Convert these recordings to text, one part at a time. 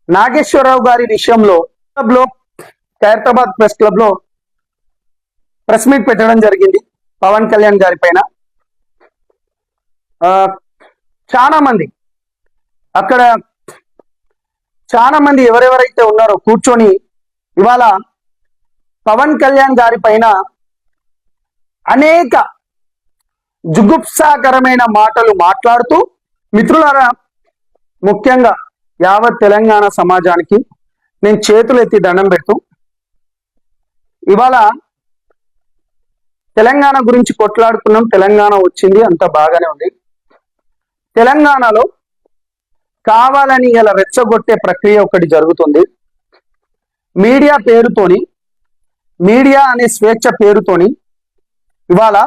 నాగేశ్వరరావు గారి విషయంలో క్లబ్లో ఖైరతాబాద్ ప్రెస్ క్లబ్ లో ప్రెస్ మీట్ పెట్టడం జరిగింది. పవన్ కళ్యాణ్ గారి పైన చాలా మంది అక్కడ చాలా మంది ఎవరెవరైతే ఉన్నారో కూర్చొని ఇవాళ పవన్ కళ్యాణ్ గారి పైన అనేక జుగుప్సాకరమైన మాటలు మాట్లాడుతూ, మిత్రులారా, ముఖ్యంగా యావత్ తెలంగాణ సమాజానికి నేను చేతులు ఎత్తి దండం పెడుతూ, ఇవాళ తెలంగాణ గురించి కొట్లాడుకున్నాం, తెలంగాణ వచ్చింది, అంత బాగానే ఉంది. తెలంగాణలో కావాలని ఇలా రెచ్చగొట్టే ప్రక్రియ ఒకటి జరుగుతుంది. మీడియా పేరుతోని, మీడియా అనే స్వేచ్ఛ పేరుతోని ఇవాళ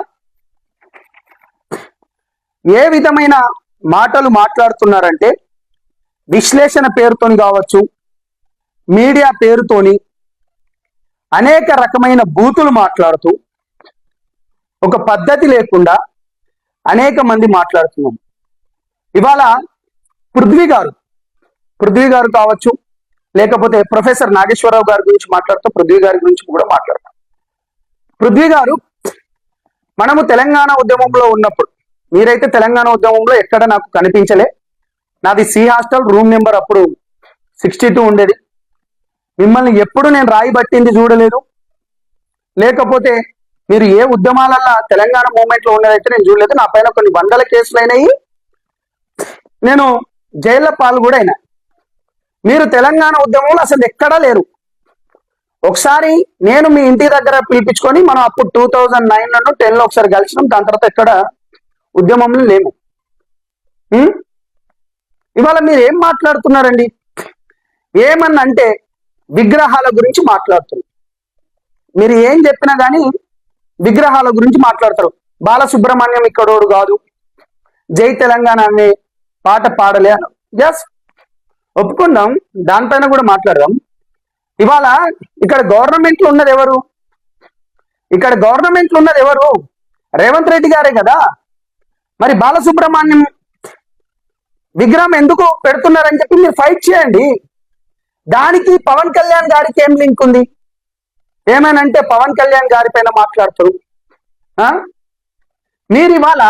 ఏ విధమైన మాటలు మాట్లాడుతున్నారంటే, విశ్లేషణ పేరుతోని కావచ్చు, మీడియా పేరుతోని అనేక రకమైన బూతులు మాట్లాడుతూ ఒక పద్ధతి లేకుండా అనేక మంది మాట్లాడుతున్నాం. ఇవాళ పృథ్వీ గారు కావచ్చు, లేకపోతే ప్రొఫెసర్ నాగేశ్వరరావు గారి గురించి మాట్లాడుతూ పృథ్వీ గారి గురించి కూడా మాట్లాడతాం. పృథ్వీ గారు మనము తెలంగాణ ఉద్యమంలో ఉన్నప్పుడు, మీరైతే తెలంగాణ ఉద్యమంలో ఎక్కడ నాకు కనిపించలే. నాది సి హాస్టల్, రూమ్ నెంబర్ అప్పుడు 62 ఉండేది. మిమ్మల్ని ఎప్పుడు నేను రాయి పట్టింది చూడలేదు. లేకపోతే మీరు ఏ ఉద్యమాలల్లో తెలంగాణ మూవ్మెంట్ లో ఉన్నదైతే నేను చూడలేదు. నా పైన కొన్ని వందల కేసులు అయినాయి, నేను జైల్లో పాలు కూడా అయినా. మీరు తెలంగాణ ఉద్యమంలో అసలు ఎక్కడా లేరు. ఒకసారి నేను మీ ఇంటి దగ్గర పిలిపించుకొని, మనం అప్పుడు 2009 10లో ఒకసారి కలిసినాం. దాని తర్వాత ఎక్కడ ఉద్యమంలో లేము. ఇవాళ మీరు ఏం మాట్లాడుతున్నారండి? ఏమన్నా అంటే విగ్రహాల గురించి మాట్లాడుతున్నారు. మీరు ఏం చెప్పినా కానీ విగ్రహాల గురించి మాట్లాడతారు. బాలసుబ్రహ్మణ్యం ఇక్కడోడు కాదు, జై తెలంగాణ అనే పాట పాడలే అన్న. ఎస్, ఒప్పుకుందాం, దానిపైన కూడా మాట్లాడదాం. ఇవాళ ఇక్కడ గవర్నమెంట్ లో ఉన్నది ఎవరు? రేవంత్ రెడ్డి గారే కదా. మరి బాలసుబ్రహ్మణ్యం విగ్రహం ఎందుకు పెడుతున్నారని చెప్పి మీరు ఫైట్ చేయండి. దానికి పవన్ కళ్యాణ్ గారికి ఏం లింక్ ఉంది? ఏమేనంటే పవన్ కళ్యాణ్ గారి పైన మాట్లాడుతారు. మీరు ఇవాళ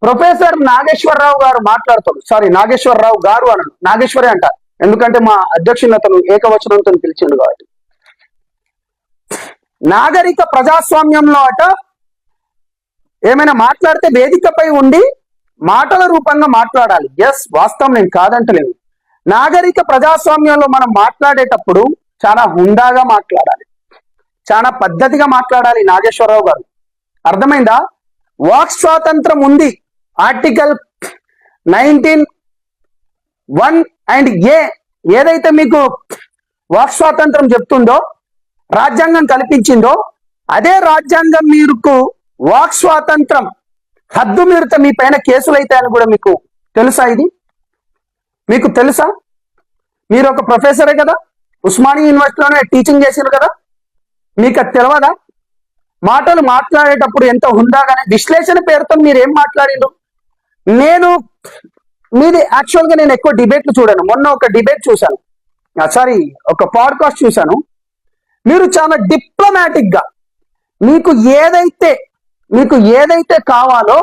ప్రొఫెసర్ నాగేశ్వరరావు గారు మాట్లాడతారు. సారీ, నాగేశ్వరరావు గారు అన్నాడు, నాగేశ్వరే అంటారు. ఎందుకంటే మా అధ్యక్షునతను ఏకవచనంతో పిలిచిండు కాబట్టి. నాగరిక ప్రజాస్వామ్యంలో అట ఏమైనా మాట్లాడితే వేదికపై ఉండి మాటల రూపంగా మాట్లాడాలి. ఎస్, వాస్తవం, నేను కాదంటలేదు. నాగరిక ప్రజాస్వామ్యంలో మనం మాట్లాడేటప్పుడు చాలా హుందాగా మాట్లాడాలి, చాలా పద్ధతిగా మాట్లాడాలి. నాగేశ్వరరావు గారు, అర్థమైందా? వాక్ స్వాతంత్రం ఉంది. ఆర్టికల్ 19(1) అండ్ ఏ ఏదైతే మీకు వాక్ స్వాతంత్రం చెప్తుందో, రాజ్యాంగం కల్పించిందో, అదే రాజ్యాంగం మీకు వాక్ స్వాతంత్రం హద్దు మీరితే మీ పైన కేసులు అవుతాయని కూడా మీకు తెలుసా? ఇది మీకు తెలుసా? మీరు ఒక ప్రొఫెసరే కదా, ఉస్మానియా యూనివర్సిటీలోనే టీచింగ్ చేసారు కదా, మీకు అది తెలియదా? మాటలు మాట్లాడేటప్పుడు ఎంత హుందాగానే విశ్లేషణ పేరుతో మీరు ఏం మాట్లాడిండ్రు? మీది యాక్చువల్గా నేను ఎక్కువ డిబేట్లు చూడాను. మొన్న ఒక డిబేట్ చూశాను, సారీ ఒక పాడ్కాస్ట్ చూశాను. మీరు చాలా డిప్లొమాటిక్ గా మీకు ఏదైతే కావాలో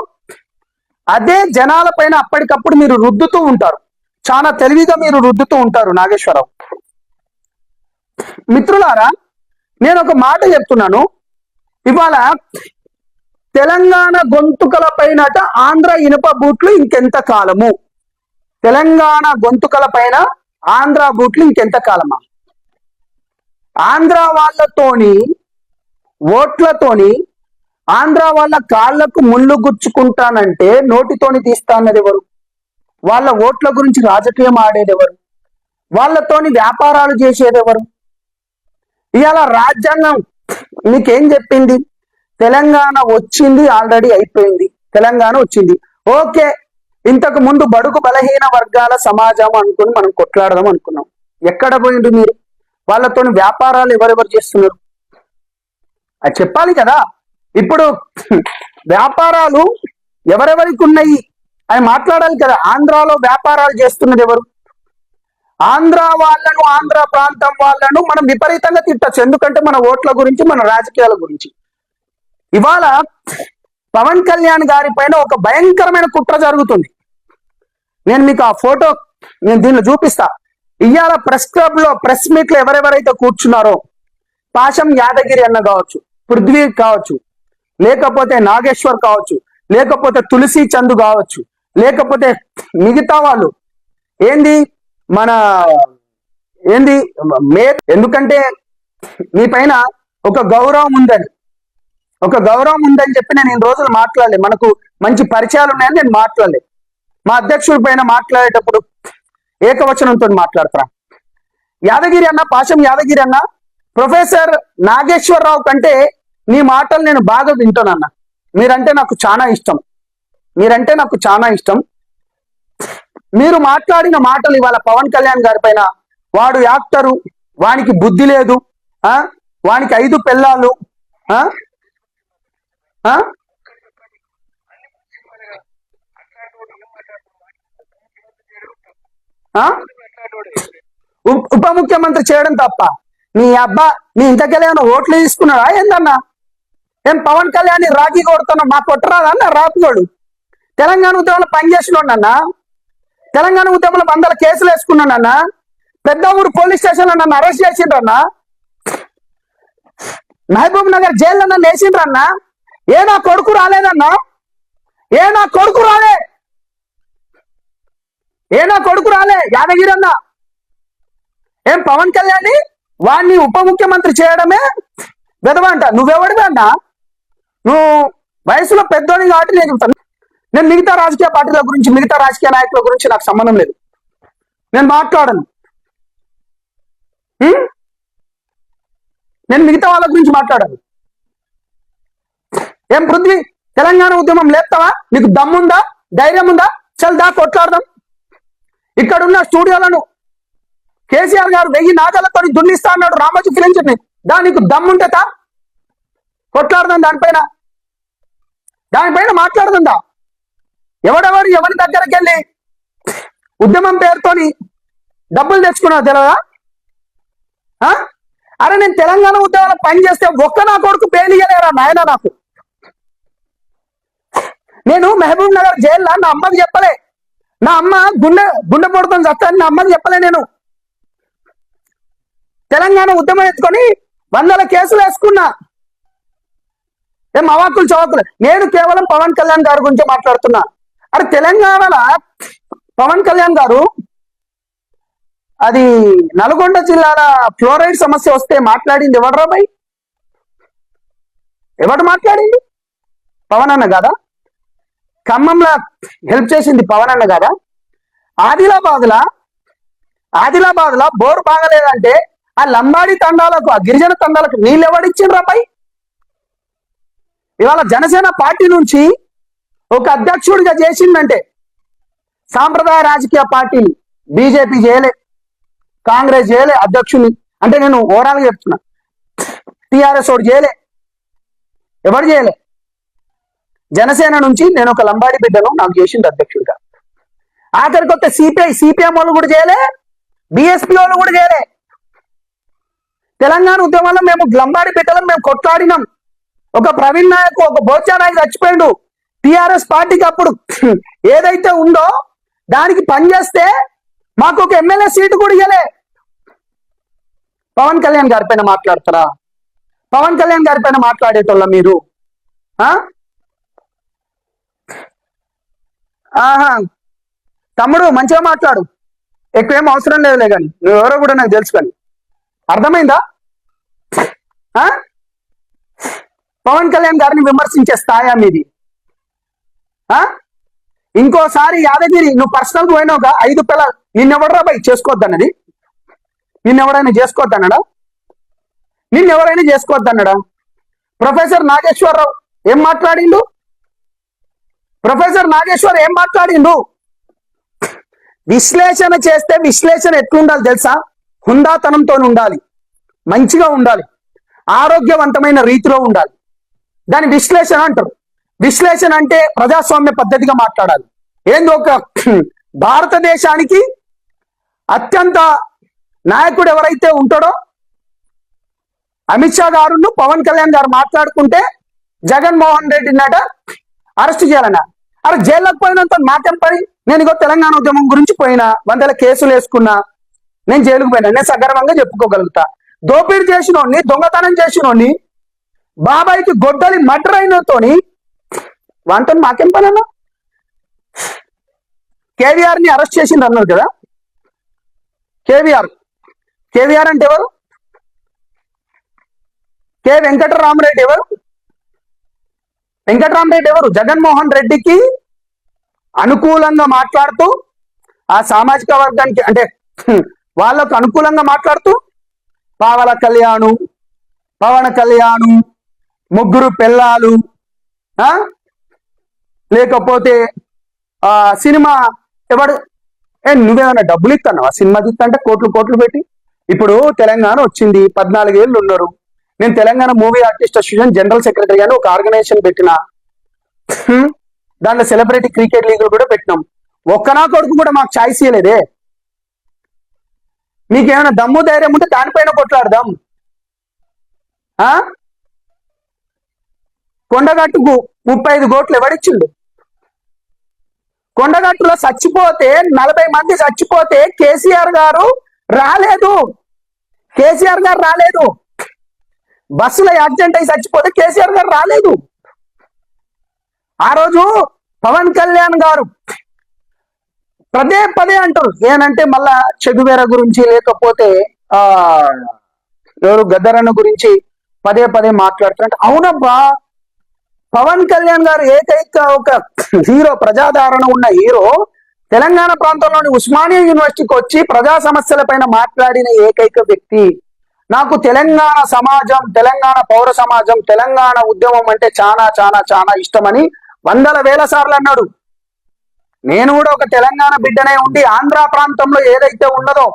అదే జనాల పైన అప్పటికప్పుడు మీరు రుద్దుతూ ఉంటారు. చాలా తెలివిగా మీరు రుద్దుతూ ఉంటారు. నాగేశ్వరరావు మిత్రులారా, నేను ఒక మాట చెప్తున్నాను. ఇవాళ తెలంగాణ గొంతుకల పైనట ఆంధ్ర ఇనుప బూట్లు ఇంకెంత కాలము? తెలంగాణ గొంతుకల పైన ఆంధ్ర బూట్లు ఇంకెంత కాలమా? ఆంధ్ర వాళ్ళతోని ఓట్లతోని ఆంధ్ర వాళ్ళ కాళ్లకు ముళ్ళు గుచ్చుకుంటానంటే నోటితోని తీస్తా అన్నది ఎవరు? వాళ్ళ ఓట్ల గురించి రాజకీయం ఆడేది ఎవరు? వాళ్ళతోని వ్యాపారాలు చేసేది ఎవరు? ఇవాళ రాజ్యాంగం మీకేం చెప్పింది? తెలంగాణ వచ్చింది, ఆల్రెడీ అయిపోయింది. తెలంగాణ వచ్చింది, ఓకే. ఇంతకు ముందు బడుగు బలహీన వర్గాల సమాజం అనుకుని మనం కొట్లాడదాం అనుకున్నాం. ఎక్కడ పోయింది మీరు? వాళ్ళతోని వ్యాపారాలు ఎవరెవరు చేస్తున్నారు అది చెప్పాలి కదా. ఇప్పుడు వ్యాపారాలు ఎవరెవరికి ఉన్నాయి అని మాట్లాడాలి కదా. ఆంధ్రాలో వ్యాపారాలు చేస్తున్నది ఎవరు? ఆంధ్ర వాళ్ళను, ఆంధ్ర ప్రాంతం వాళ్ళను మనం విపరీతంగా తిట్టచ్చు. ఎందుకంటే మన ఓట్ల గురించి, మన రాజకీయాల గురించి. ఇవాళ పవన్ కళ్యాణ్ గారి పైన ఒక భయంకరమైన కుట్ర జరుగుతుంది. నేను మీకు ఆ ఫోటో నేను దీనిలో చూపిస్తా. ఇవాళ ప్రెస్ క్లబ్ లో, ప్రెస్ మీట్ లో ఎవరెవరైతే కూర్చున్నారో, పాశం యాదగిరి అన్న కావచ్చు, పృథ్వీ కావచ్చు, లేకపోతే నాగేశ్వర్ కావచ్చు, లేకపోతే తులసి చందు కావచ్చు, లేకపోతే మిగతా వాళ్ళు ఏంది మన ఏంది ఎందుకంటే మీ పైన ఒక గౌరవం ఉందని, చెప్పి నేను ఇన్ని రోజులు మాట్లాడలే. మనకు మంచి పరిచయాలు ఉన్నాయని నేను మాట్లాడలే. మా అధ్యక్షుడి పైన మాట్లాడేటప్పుడు ఏకవచనంతో మాట్లాడతా. యాదగిరి అన్న, పాశం యాదగిరి అన్న, ప్రొఫెసర్ నాగేశ్వరరావు కంటే నీ మాటలు నేను బాగా వింటానన్నా. మీరంటే నాకు చాలా ఇష్టం. మీరు మాట్లాడిన మాటలు ఇవాళ పవన్ కళ్యాణ్ గారి పైన, వాడు యాక్టరు, వానికి బుద్ధి లేదు, వానికి 5 పెళ్ళాలు, ఉప ముఖ్యమంత్రి చేయడం తప్ప నీ అబ్బా నీ ఇంతకెళ్ళేమన్నా ఓట్లు తీసుకున్నాడా ఏందన్నా? ఏం పవన్ కళ్యాణ్ రాఖీ కొడుతున్నావు? మా కొట్టరాదన్న రాపుగోడు. తెలంగాణ ఉద్యమంలో పనిచేసినోడన్నా, తెలంగాణ ఉద్యమంలో 100 కేసులు వేసుకున్నానన్నా, పెద్ద ఊరు పోలీస్ స్టేషన్ లో నన్ను అరెస్ట్ చేసిండ్రన్నా, మహబూబ్ నగర్ జైల్లో నన్ను వేసిండ్రన్నా. ఏ నా కొడుకు రాలేదన్నా? ఏ నా కొడుకు రాలే యాదగిరి అన్న? ఏం పవన్ కళ్యాణ్ వాడిని ఉప ముఖ్యమంత్రి చేయడమే వెదవంట. నువ్వెవడివి అన్నా? నువ్వు వయసులో పెద్దోని కాబట్టి నేను చెప్తాను. నేను మిగతా రాజకీయ పార్టీల గురించి, మిగతా రాజకీయ నాయకుల గురించి నాకు సంబంధం లేదు. నేను మాట్లాడను. నేను మిగతా వాళ్ళ గురించి మాట్లాడను. ఏం పృథ్వీ, తెలంగాణ ఉద్యమం లేపుతావా? నీకు దమ్ముందా, ధైర్యం ఉందా? చల్ దా కొట్లాడదాం. ఇక్కడున్న స్టూడియోలను కేసీఆర్ గారు 1000 నాగాలతో దున్నిస్తా అన్నాడు రామోజీ ఫిలిం సిటీని. నీకు దమ్ముంటేతా కొట్లాడదాం. దానిపైన మాట్లాడుతుందా? ఎవరి దగ్గరికి వెళ్ళి ఉద్యమం పేరుతోని డబ్బులు తెచ్చుకున్నావు తెలియదా? అరే నేను తెలంగాణ ఉద్యమంలో పనిచేస్తే ఒక్క నా కొడుకు పేలియలేరా నాయన నాకు. నేను మహబూబ్ నగర్ జైల్లో నా అమ్మకి చెప్పలే. నా అమ్మ గుండె పొడుతుంది చస్తాను, నా అమ్మకి చెప్పలే. నేను తెలంగాణ ఉద్యమం ఎత్తుకొని 100 కేసులు వేసుకున్నా. ఏం అవాకులు చవాకులు. నేను కేవలం పవన్ కళ్యాణ్ గారి గురించి మాట్లాడుతున్నా. అరే తెలంగాణలో పవన్ కళ్యాణ్ గారు అది నల్గొండ జిల్లాల ఫ్లోరైడ్ సమస్య వస్తే మాట్లాడింది ఎవడ్రా భయ్? ఎవడు మాట్లాడింది? పవన్ అన్న కాదా? ఖమ్మంలో హెల్ప్ చేసింది పవన్ అన్న కాదా? ఆదిలాబాద్ లా బోరు బాగలేదంటే ఆ లంబాడి తండాలకు, ఆ గిరిజన తండాలకు నీళ్ళు ఎవడిచ్చిండ్రా భయ్? ఇవాళ జనసేన పార్టీ నుంచి ఒక అధ్యక్షుడిగా చేసిందంటే సాంప్రదాయ రాజకీయ పార్టీలు బీజేపీ చేయలే, కాంగ్రెస్ చేయలే అధ్యక్షుని. అంటే నేను ఓవరాల్ గా చెప్తున్నా. టిఆర్ఎస్ వాడు చేయలే, ఎవరు చేయలే. జనసేన నుంచి నేను ఒక లంబాడి బిడ్డను నాకు చేసింది అధ్యక్షుడిగా. ఆఖరికి వస్తే సిపిఎం వాళ్ళు కూడా చేయలే, బిఎస్పీ వాళ్ళు కూడా చేయలే. తెలంగాణ ఉద్యమంలో మేము లంబాడి బిడ్డలను మేము కొట్లాడినాం. ఒక ప్రవీణ్ నాయక్, ఒక బోచా నాయక్ చచ్చిపోయిండు. టిఆర్ఎస్ పార్టీకి అప్పుడు ఏదైతే ఉందో దానికి పనిచేస్తే మాకు ఒక ఎమ్మెల్యే సీటు కూడా ఇయ్యలే. పవన్ కళ్యాణ్ గారి పైన మాట్లాడతారా? పవన్ కళ్యాణ్ గారి పైన మాట్లాడేటోళ్ళ మీరు? తమ్ముడు మంచిగా మాట్లాడు, ఎక్కువేం అవసరం లేదులే కానీ నువ్వెవరో కూడా నాకు తెలుసు. కానీ అర్థమైందా? పవన్ కళ్యాణ్ గారిని విమర్శించే స్థాయా మీది? ఇంకోసారి యాదగిరి నువ్వు పర్సనల్ పోయినావుగా 5 పిల్లలు, నిన్నెవడరా బై చేసుకోవద్దన్నది? నిన్నెవరైనా చేసుకోవద్దన్నాడా? ప్రొఫెసర్ నాగేశ్వరరావు ఏం మాట్లాడిండు? విశ్లేషణ చేస్తే విశ్లేషణ ఎట్లుండాలి తెలుసా? హుందాతనంతో ఉండాలి, మంచిగా ఉండాలి, ఆరోగ్యవంతమైన రీతిలో ఉండాలి. దాని విశ్లేషణ అంటారు. విశ్లేషణ అంటే ప్రజాస్వామ్య పద్ధతిగా మాట్లాడాలి. ఏందో ఒక భారతదేశానికి అత్యంత నాయకుడు ఎవరైతే ఉంటాడో అమిత్ షా గారు పవన్ కళ్యాణ్ గారు మాట్లాడుకుంటే జగన్మోహన్ రెడ్డి నట అరెస్ట్ చేయాలన్న. అరే జైల్లోకి పోయినంత నాకేం పని? నేను ఇగో తెలంగాణ ఉద్యమం గురించి పోయినా, 100 కేసులు వేసుకున్నా, నేను జైలుకు పోయినా, నేను సగర్వంగా చెప్పుకోగలుగుతా. దోపిడీ చేసినోడిని, దొంగతనం చేసినోడిని, బాబాయికి గొడ్డలి మర్డర్ అయినతోని వాంతో మాకేం పని అన్న? కేవీఆర్ ని అరెస్ట్ చేసింది అన్నారు కదా. కేవీఆర్ అంటే ఎవరు? కె వెంకటరామరెడ్డి ఎవరు? వెంకటరామరెడ్డి ఎవరు? జగన్మోహన్ రెడ్డికి అనుకూలంగా మాట్లాడుతూ, ఆ సామాజిక వర్గానికి అంటే వాళ్ళకు అనుకూలంగా మాట్లాడుతూ పవన్ కళ్యాణ్ ముగ్గురు పిల్లలు, లేకపోతే సినిమా ఎవడు నువ్వేమన్నా డబ్బులు ఇస్తున్నావా? సినిమా తీస్తా కోట్లు పెట్టి. ఇప్పుడు తెలంగాణ వచ్చింది, 14 ఏళ్ళు ఉన్నారు. నేను Telangana movie artist association general secretary గాని ఒక ఆర్గనైజేషన్ పెట్టిన, దాంట్లో సెలబ్రిటీ క్రికెట్ లీగ్ కూడా పెట్టినాం. ఒక్కనా కొడుకు కూడా మాకు ఛాయిస్ ఇవ్వలేదే. మీకేమైనా దమ్ము ధైర్యం ఉంటే దానిపైన కొట్లాడదాం. కొండగట్టుకు 35 కోట్లు ఎవడిచ్చిండు? కొండగట్టులో చచ్చిపోతే 40 మంది చచ్చిపోతే కేసీఆర్ గారు రాలేదు. బస్సులో యాక్సిడెంట్ అయి చచ్చిపోతే కేసీఆర్ గారు రాలేదు. ఆ రోజు పవన్ కళ్యాణ్ గారు పదే అంటారు ఏనంటే మళ్ళా చెగువేర గురించి, లేకపోతే ఎవరు గద్దరన్న గురించి పదే మాట్లాడుతారంటే, అవునబ్బా పవన్ కళ్యాణ్ గారు ఏకైక ఒక హీరో, ప్రజాదరణ ఉన్న హీరో, తెలంగాణ ప్రాంతంలోని ఉస్మానియా యూనివర్సిటీకి వచ్చి ప్రజా సమస్యల పైన మాట్లాడిన ఏకైక వ్యక్తి. నాకు తెలంగాణ సమాజం, తెలంగాణ పౌర సమాజం, తెలంగాణ ఉద్యమం అంటే చాలా ఇష్టమని 100,000 సార్లు అన్నాడు. నేను కూడా ఒక తెలంగాణ బిడ్డనే ఉండి ఆంధ్ర ప్రాంతంలో ఏదైతే ఉన్నదో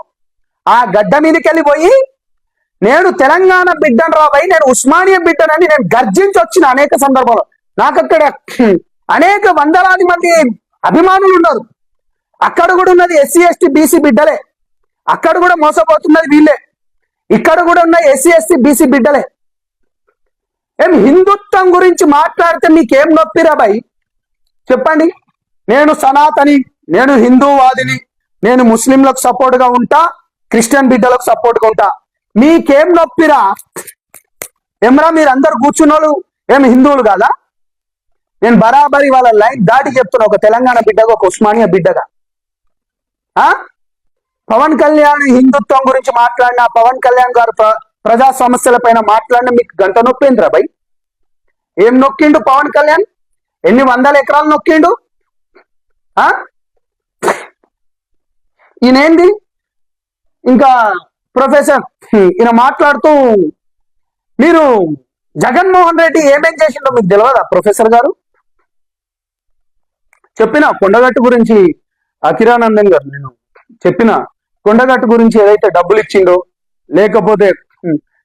ఆ గడ్డ మీదకి వెళ్ళిపోయి నేను తెలంగాణ బిడ్డను రాబోయి, నేను ఉస్మానియా బిడ్డనని నేను గర్జించి వచ్చిన అనేక సందర్భాలు. నాకు అక్కడ అనేక వందలాది మంది అభిమానులు ఉన్నారు. అక్కడ కూడా ఉన్నది ఎస్సీ ఎస్టీ బీసీ బిడ్డలే, అక్కడ కూడా మోసపోతున్నది వీళ్ళే, ఇక్కడ కూడా ఉన్న ఎస్సీ ఎస్టీ బీసీ బిడ్డలే. ఏం హిందుత్వం గురించి మాట్లాడితే మీకేం నొప్పిరా బాయ్ చెప్పండి? నేను సనాతని, నేను హిందూవాదిని, నేను ముస్లింలకు సపోర్ట్ గా ఉంటా, క్రిస్టియన్ బిడ్డలకు సపోర్ట్ గా ఉంటా. మీకేం నొప్పిరా? ఏమరా మీరందరు కూర్చున్నోళ్ళు ఏమి హిందువులు కాదా? నేను బరాబరి వాళ్ళ లైన్ దాటి చెప్తున్నా, ఒక తెలంగాణ బిడ్డగా, ఒక ఉస్మానియా బిడ్డగా. పవన్ కళ్యాణ్ హిందుత్వం గురించి మాట్లాడినా, పవన్ కళ్యాణ్ గారు ప్రజా సమస్యల పైన మాట్లాడినా మీకు గంట నొప్పిందిరా భయ్? ఏం నొక్కిండు పవన్ కళ్యాణ్? ఎన్ని 100 ఎకరాలు నొక్కిండు? ఈయనేంది ఇంకా ప్రొఫెసర్ ఈయన మాట్లాడుతూ, మీరు జగన్మోహన్ రెడ్డి ఏమేం చేసిండో మీకు తెలియదా ప్రొఫెసర్ గారు? చెప్పిన కొండగట్టు గురించి అఖిరానందన్ గారు, నేను చెప్పిన కొండగట్టు గురించి ఏదైతే డబ్బులు ఇచ్చిండో, లేకపోతే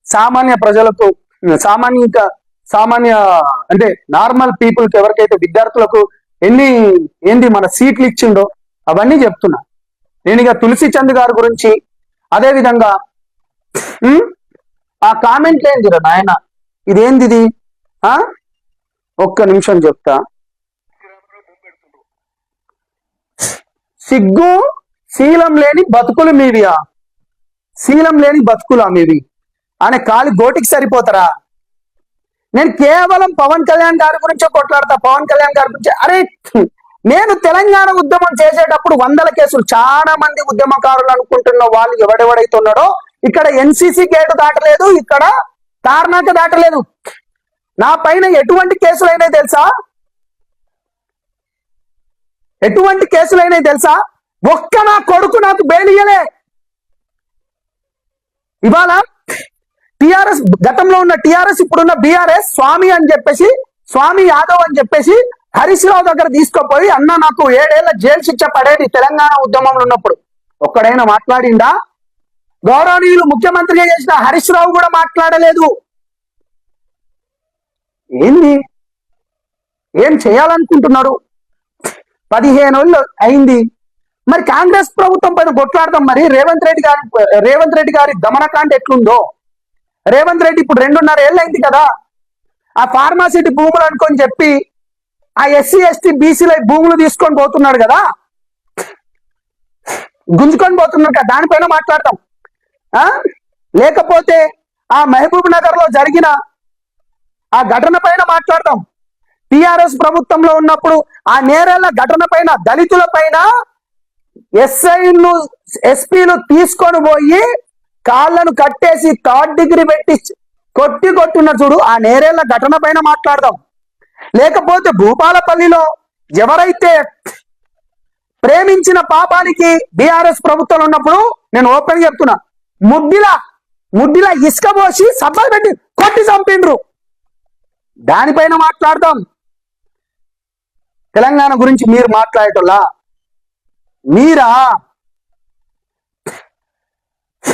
సామాన్య ప్రజలకు, సామాన్య అంటే నార్మల్ పీపుల్కి, ఎవరికైతే విద్యార్థులకు ఏంది మన సీట్లు ఇచ్చిండో అవన్నీ చెప్తున్నా. నేను ఇక తులసి చంద్ గారి గురించి, అదే విధంగా ఆ కామెంట్లు ఏందిరా నాయన, ఇదేంది? ఒక్క నిమిషం చెప్తా. సిగ్గు శీలం లేని బతుకులు మీవియా, శీలం లేని బతుకులా మీవి అనే కాలి గోటికి సరిపోతారా? నేను కేవలం పవన్ కళ్యాణ్ గారి గురించే కొట్లాడతా. పవన్ కళ్యాణ్ గారి గురించి, అరే నేను తెలంగాణ ఉద్యమం చేసేటప్పుడు 100 కేసులు, చాలా మంది ఉద్యమకారులు అనుకుంటున్న వాళ్ళు ఎవడెవడైతే ఉన్నాడో, ఇక్కడ ఎన్సీసీ గేటు దాటలేదు, ఇక్కడ తార్నాక దాటలేదు. నా పైన ఎటువంటి కేసులైనాయి తెలుసా? ఎటువంటి కేసులైనాయి తెలుసా? ఒక్క నా కొడుకు నాకు బెయిలియలే. ఇవాళ టిఆర్ఎస్, గతంలో ఉన్న టిఆర్ఎస్, ఇప్పుడున్న బీఆర్ఎస్, స్వామి యాదవ్ అని చెప్పేసి హరీష్ రావు దగ్గర తీసుకుపోయి, అన్న నాకు 7 ఏళ్ల జైలు శిక్ష పడేది తెలంగాణ ఉద్యమంలో ఉన్నప్పుడు. ఒక్కడైనా మాట్లాడిందా? గౌరవనీయులు ముఖ్యమంత్రిగా చేసిన హరీష్ రావు కూడా మాట్లాడలేదు. ఏంది? ఏం చేయాలనుకుంటున్నారు? 15 ఏళ్ళు అయింది. మరి కాంగ్రెస్ ప్రభుత్వం పైన కొట్లాడదాం. మరి రేవంత్ రెడ్డి గారి దమనకాండ ఎట్లుందో. రేవంత్ రెడ్డి ఇప్పుడు 2.5 ఏళ్ళు అయింది కదా, ఆ ఫార్మాసిటీ భూములు అనుకొని చెప్పి ఆ ఎస్సీ ఎస్టీ బీసీల భూములు తీసుకొని పోతున్నాడు కదా, గుంజుకొని పోతున్నారు కదా, దానిపైన మాట్లాడతాం. లేకపోతే ఆ మహబూబ్ నగర్ లో జరిగిన ఆ ఘటన పైన మాట్లాడతాం. టిఆర్ఎస్ ప్రభుత్వంలో ఉన్నప్పుడు ఆ నేరేళ్ల ఘటన పైన, దళితుల పైన ఎస్పీలు తీసుకొని పోయి కాళ్ళను కట్టేసి 3rd డిగ్రీ పెట్టి కొట్టున్న చూడు, ఆ నేరేళ్ల ఘటన పైన మాట్లాడదాం. లేకపోతే భూపాలపల్లిలో ఎవరైతే ప్రేమించిన పాపానికి బీఆర్ఎస్ ప్రభుత్వంలో ఉన్నప్పుడు, నేను ఓపెన్ చెప్తున్నా, ముడ్డిలా ఇసుక పోసి సబ్బలు పెట్టి కొట్టి చంపిండ్రు, దానిపైన మాట్లాడదాం. తెలంగాణ గురించి మీరు మాట్లాడేటోళ్ళ మీరా?